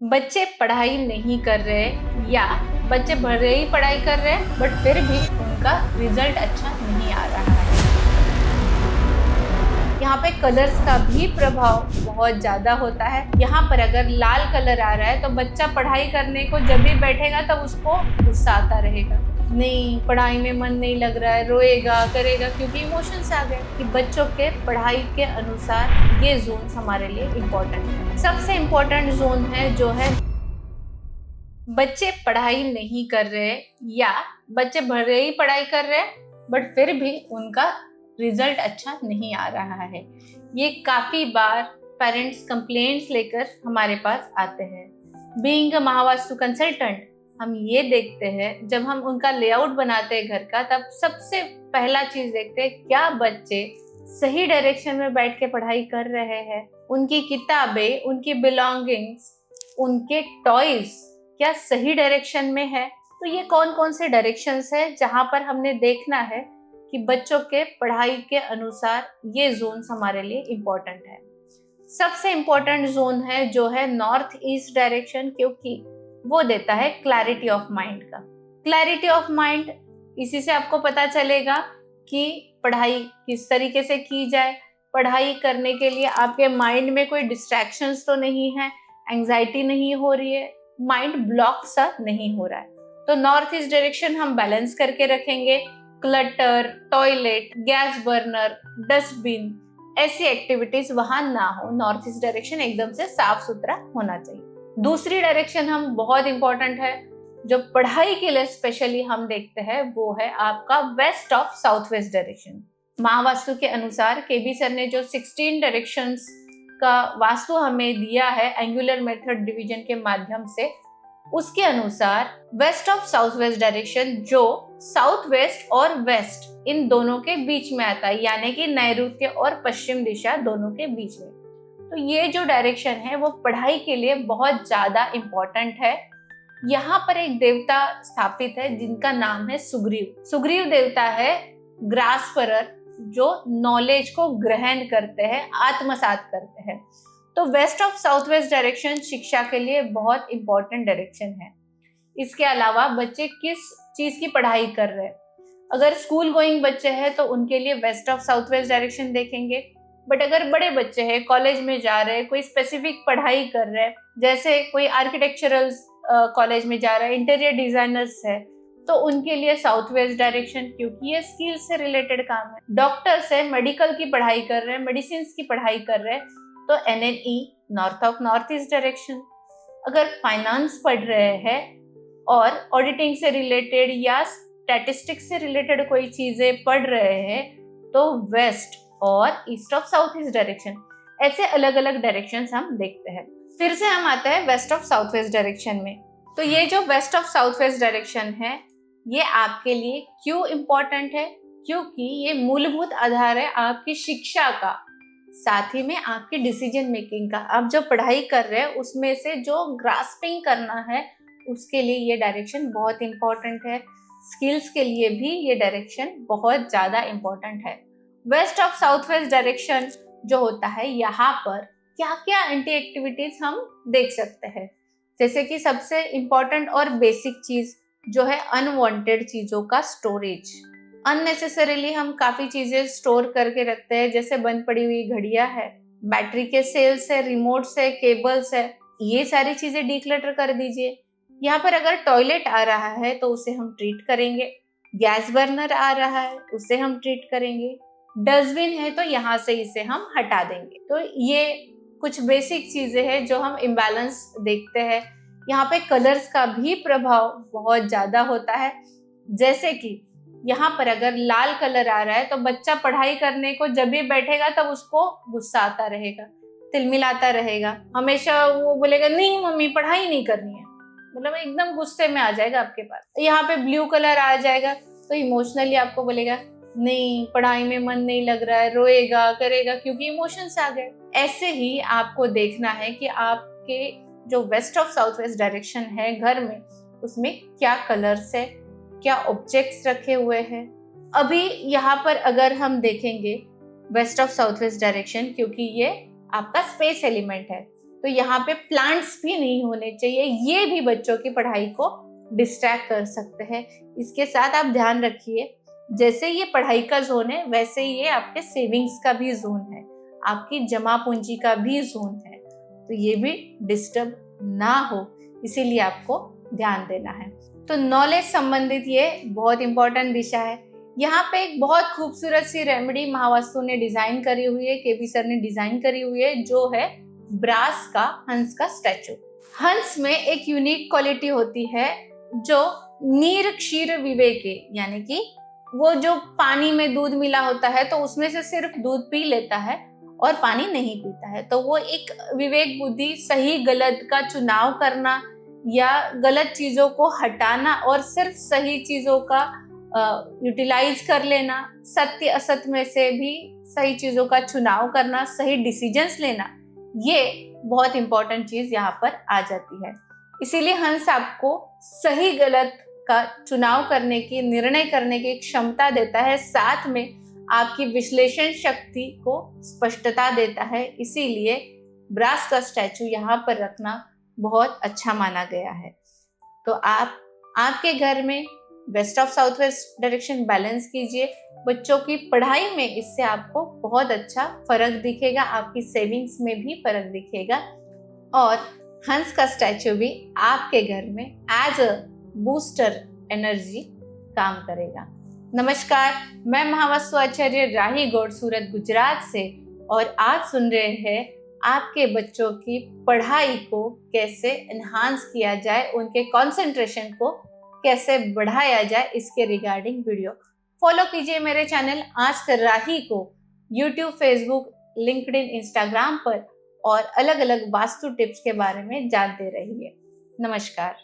बच्चे पढ़ाई नहीं कर रहे या बच्चे भले ही पढ़ाई कर रहे हैं बट फिर भी उनका रिजल्ट अच्छा नहीं आ रहा है। यहाँ पे कलर्स का भी प्रभाव बहुत ज़्यादा होता है। यहाँ पर अगर लाल कलर आ रहा है तो बच्चा पढ़ाई करने को जब भी बैठेगा तब उसको गुस्सा आता रहेगा, नहीं पढ़ाई में मन नहीं लग रहा है, रोएगा करेगा, क्योंकि इमोशंस आ गए कि बच्चों के पढ़ाई के अनुसार ये जोन्स हमारे लिए इम्पोर्टेंट है। सबसे इम्पोर्टेंट जोन है जो है बच्चे पढ़ाई नहीं कर रहे या बच्चे भले ही पढ़ाई कर रहे हैं बट फिर भी उनका रिजल्ट अच्छा नहीं आ रहा है। ये काफी बार पेरेंट्स कंप्लेंट्स लेकर हमारे पास आते हैं। बीइंग अ महावास्तु कंसल्टेंट हम ये देखते हैं, जब हम उनका लेआउट बनाते हैं घर का, तब सबसे पहला चीज देखते हैं क्या बच्चे सही डायरेक्शन में बैठ के पढ़ाई कर रहे हैं, उनकी किताबें, उनकी बिलोंगिंग्स, उनके टॉयज क्या सही डायरेक्शन में है। तो ये कौन कौन से डायरेक्शंस है जहां पर हमने देखना है कि बच्चों के पढ़ाई के अनुसार ये जोन्स हमारे लिए इम्पोर्टेंट है। सबसे इम्पोर्टेंट जोन है जो है नॉर्थ ईस्ट डायरेक्शन, क्योंकि वो देता है क्लैरिटी ऑफ माइंड का। क्लैरिटी ऑफ माइंड, इसी से आपको पता चलेगा कि पढ़ाई किस तरीके से की जाए, पढ़ाई करने के लिए आपके माइंड में कोई डिस्ट्रैक्शंस तो नहीं है, एंजाइटी नहीं हो रही है, माइंड ब्लॉक सा नहीं हो रहा है। तो नॉर्थ ईस्ट डायरेक्शन हम बैलेंस करके रखेंगे। Clutter, toilet, gas burner, dustbin, ऐसी एक्टिविटीज वहां ना हो। नॉर्थ ईस्ट डायरेक्शन एकदम से साफ सुथरा होना चाहिए। दूसरी डायरेक्शन हम बहुत इंपॉर्टेंट है जो पढ़ाई के लिए स्पेशली हम देखते हैं, वो है आपका west of south west direction. Mahavastu के अनुसार केबी सर ने जो 16 डायरेक्शंस का वास्तु हमें दिया है एंगुलर मेथड डिवीजन के माध्यम से, उसके अनुसार west of south west direction जो साउथ वेस्ट और वेस्ट इन दोनों के बीच में आता है, यानी कि नैऋत्य और पश्चिम दिशा दोनों के बीच में। तो ये जो डायरेक्शन है वो पढ़ाई के लिए बहुत ज्यादा इम्पोर्टेंट है। यहाँ पर एक देवता स्थापित है जिनका नाम है सुग्रीव। सुग्रीव देवता है ग्रासफरर जो नॉलेज को ग्रहण करते हैं, आत्मसात करते हैं। तो west of south west direction शिक्षा के लिए बहुत इंपॉर्टेंट डायरेक्शन है। इसके अलावा बच्चे किस चीज की पढ़ाई कर रहे हैं, अगर स्कूल गोइंग बच्चे हैं तो उनके लिए west of south west direction देखेंगे। बट अगर बड़े बच्चे हैं, कॉलेज में जा रहे हैं, कोई स्पेसिफिक पढ़ाई कर रहे हैं, जैसे कोई आर्किटेक्चरल कॉलेज में जा रहा है, इंटीरियर डिजाइनर्स है, तो उनके लिए साउथ वेस्ट डायरेक्शन, क्योंकि ये स्किल से रिलेटेड काम है। डॉक्टर्स है, मेडिकल की पढ़ाई कर रहे हैं, मेडिसिन की पढ़ाई कर रहे हैं, तो NNE north of north east direction. अगर फाइनेंस पढ़ रहे हैं और ऑडिटिंग से रिलेटेड या स्टैटिस्टिक्स से रिलेटेड कोई चीजें पढ़ रहे हैं तो वेस्ट और east of south east direction. ऐसे अलग अलग डायरेक्शंस हम देखते हैं। फिर से हम आते हैं west of south west direction में। तो ये जो west of south west direction है ये आपके लिए क्यों इम्पोर्टेंट है, क्योंकि ये मूलभूत आधार है आपकी शिक्षा का, साथ ही में आपकी डिसीजन मेकिंग का। आप जो पढ़ाई कर रहे हैं उसमें से जो ग्रास्पिंग करना है उसके लिए ये डायरेक्शन बहुत इंपॉर्टेंट है। स्किल्स के लिए भी ये डायरेक्शन बहुत ज़्यादा इंपॉर्टेंट है। West of south west direction जो होता है, यहाँ पर क्या क्या एंटी एक्टिविटीज हम देख सकते हैं। जैसे कि सबसे इम्पॉर्टेंट और बेसिक चीज जो है अनवांटेड चीज़ों का स्टोरेज। अननेसेसरीली हम काफ़ी चीज़ें स्टोर करके रखते हैं, जैसे बंद पड़ी हुई घड़ियां है, बैटरी के सेल्स है, रिमोट्स है, केबल्स है, ये सारी चीज़ें डिक्लटर कर दीजिए। यहाँ पर अगर टॉयलेट आ रहा है तो उसे हम ट्रीट करेंगे, गैस बर्नर आ रहा है उसे हम ट्रीट करेंगे, डस्टबिन है तो यहाँ से इसे हम हटा देंगे। तो ये कुछ बेसिक चीज़ें हैं जो हम इम्बैलेंस देखते हैं। यहाँ पे कलर्स का भी प्रभाव बहुत ज़्यादा होता है। जैसे कि यहाँ पर अगर लाल कलर आ रहा है तो बच्चा पढ़ाई करने को जब भी बैठेगा तब उसको गुस्सा आता रहेगा, तिलमिलाता रहेगा, हमेशा वो बोलेगा नहीं मम्मी पढ़ाई नहीं करनी है, मतलब एकदम गुस्से में आ जाएगा आपके पास। यहाँ पे ब्लू कलर आ जाएगा तो इमोशनली आपको बोलेगा नहीं पढ़ाई में मन नहीं लग रहा है, रोएगा करेगा, क्योंकि इमोशंस आ गए। ऐसे ही आपको देखना है कि आपके जो west of south west direction है घर में, उसमें क्या कलर्स है, क्या ऑब्जेक्ट्स रखे हुए हैं। अभी यहाँ पर अगर हम देखेंगे west of south west direction, क्योंकि ये आपका स्पेस एलिमेंट है, तो यहाँ पे प्लांट्स भी नहीं होने चाहिए, ये भी बच्चों की पढ़ाई को डिस्ट्रैक्ट कर सकते हैं। इसके साथ आप ध्यान रखिए, जैसे ये पढ़ाई का जोन है वैसे ये आपके सेविंग्स का भी जोन है, आपकी जमा पूंजी का भी जोन है, तो ये भी डिस्टर्ब ना हो, इसीलिए आपको ध्यान देना है। तो नॉलेज संबंधित ये बहुत इंपॉर्टेंट दिशा है। यहाँ पे एक बहुत खूबसूरत सी रेमेडी महावास्तु ने डिजाइन करी हुई है, केपी सर ने डिजाइन करी हुई है, जो है ब्रास का हंस का स्टैचू। हंस में एक यूनिक क्वालिटी होती है जो नीर क्षीर विवेके, यानी कि वो जो पानी में दूध मिला होता है तो उसमें से सिर्फ दूध पी लेता है और पानी नहीं पीता है। तो वो एक विवेक बुद्धि, सही गलत का चुनाव करना या गलत चीजों को हटाना और सिर्फ सही चीजों का यूटिलाइज कर लेना, सत्य असत्य में से भी सही चीजों का चुनाव करना, सही डिसीजंस लेना, ये बहुत इंपॉर्टेंट चीज यहाँ पर आ जाती है। इसीलिए हंस आपको सही गलत का चुनाव करने की, निर्णय करने की क्षमता देता है, साथ में आपकी विश्लेषण शक्ति को स्पष्टता देता है। इसीलिए ब्रास का स्टैचू यहाँ पर रखना बहुत अच्छा माना गया है। तो आप आपके घर में west of south west direction balance कीजिए, बच्चों की पढ़ाई में इससे आपको बहुत अच्छा फर्क दिखेगा, आपकी सेविंग्स में भी फर्क दिखेगा और हंस का स्टैचू भी आपके घर में एज अ बूस्टर एनर्जी काम करेगा। नमस्कार, मैं महावास्तु आचार्य राही गौड़, सूरत, गुजरात से, और आज सुन रहे हैं आपके बच्चों की पढ़ाई को कैसे एनहांस किया जाए, उनके कंसंट्रेशन को कैसे बढ़ाया जाए, इसके रिगार्डिंग वीडियो। फॉलो कीजिए मेरे चैनल आस्क राही को यूट्यूब, फेसबुक, लिंक्डइन, इंस्टाग्राम पर, और अलग अलग वास्तु टिप्स के बारे में जानते रहिए। नमस्कार।